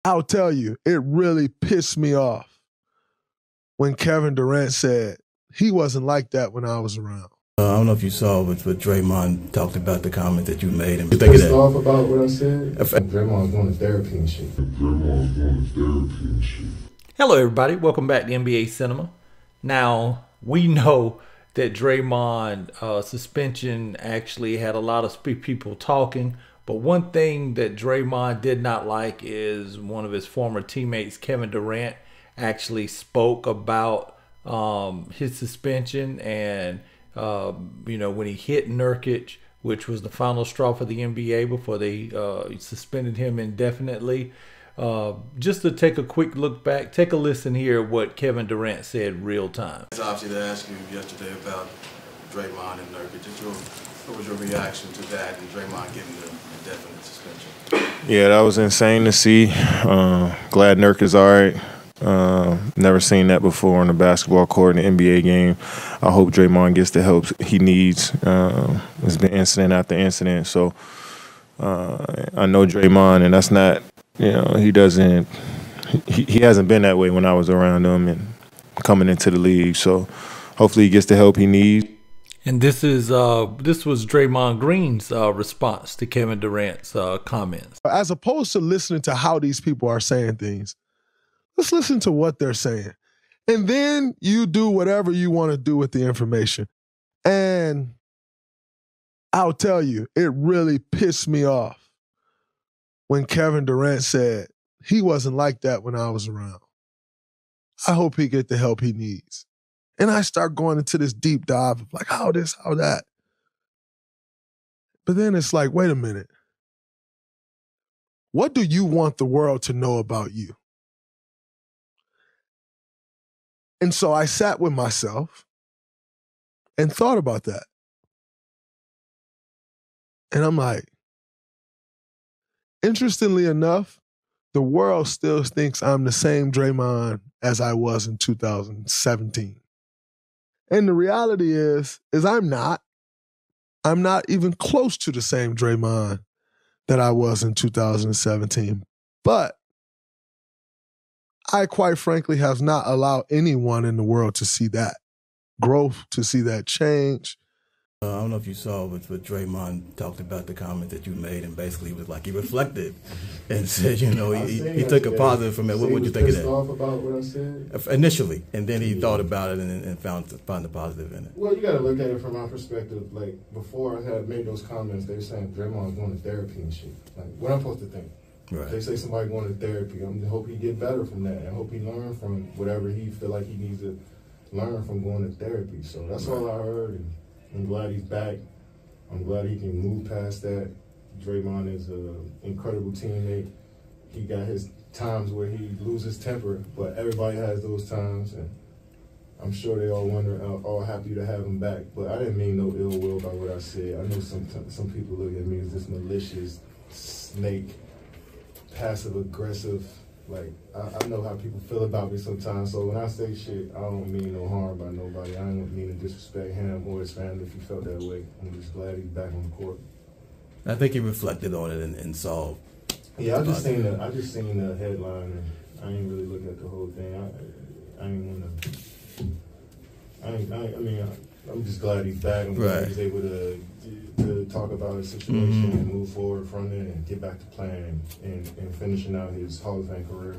I'll tell you, it really pissed me off when Kevin Durant said he wasn't like that when I was around. I don't know if you saw what Draymond talked about the comment that you made. And you pissed off about what I said? Draymond's going to therapy and shit. Hello, everybody. Welcome back to NBA Cinema. Now, we know that Draymond suspension actually had a lot of people talking. But one thing that Draymond did not like is one of his former teammates, Kevin Durant, actually spoke about his suspension and when he hit Nurkic, which was the final straw for the NBA before they suspended him indefinitely. Just to take a quick look back, take a listen here at what Kevin Durant said real time. It's obviously to ask you yesterday about Draymond and Nurkic. What was your reaction to that and Draymond getting the indefinite suspension? Yeah, that was insane to see. Glad Nurk is all right. Never seen that before on the basketball court in the NBA game. I hope Draymond gets the help he needs. It's been incident after incident, so I know Draymond, and that's not, he doesn't. He hasn't been that way when I was around him and coming into the league. So hopefully he gets the help he needs. And this was Draymond Green's response to Kevin Durant's comments. As opposed to listening to how these people are saying things, let's listen to what they're saying. And then you do whatever you want to do with the information. And I'll tell you, it really pissed me off when Kevin Durant said he wasn't like that when I was around. I hope he get the help he needs. And I start going into this deep dive of like, how this, how that. But then it's like, wait a minute. What do you want the world to know about you? And so I sat with myself and thought about that. And I'm like, interestingly enough, the world still thinks I'm the same Draymond as I was in 2017. And the reality is I'm not. I'm not even close to the same Draymond that I was in 2017. But I quite frankly have not allowed anyone in the world to see that growth, to see that change. I don't know if you saw what Draymond talked about the comment that you made, and basically was like he reflected and said, he took a positive from it. What would you think of that? Pissed off about what I said? Initially, and then he thought about it and found the positive in it. Well, you got to look at it from my perspective. Like, before I had made those comments, they were saying Draymond's going to therapy and shit. Like, what I'm supposed to think? Right. They say somebody going to therapy. I hope he get better from that. I hope he learn from whatever he feel like he needs to learn from going to therapy. So that's all I heard. And I'm glad he's back. I'm glad he can move past that. Draymond is an incredible teammate. He got his times where he loses temper, but everybody has those times, and I'm sure they all all happy to have him back. But I didn't mean no ill will by what I said. I know some people look at me as this malicious snake, passive-aggressive. Like, I know how people feel about me sometimes, so when I say shit, I don't mean no harm by nobody. I don't mean to disrespect him or his family if he felt that way. I'm just glad he's back on the court. I think he reflected on it and saw. Yeah, I just seen the headline, and I ain't really look at the whole thing. I'm just glad he's back. I'm glad he's able to talk about his situation and move forward from it and get back to playing and finishing out his Hall of Fame career.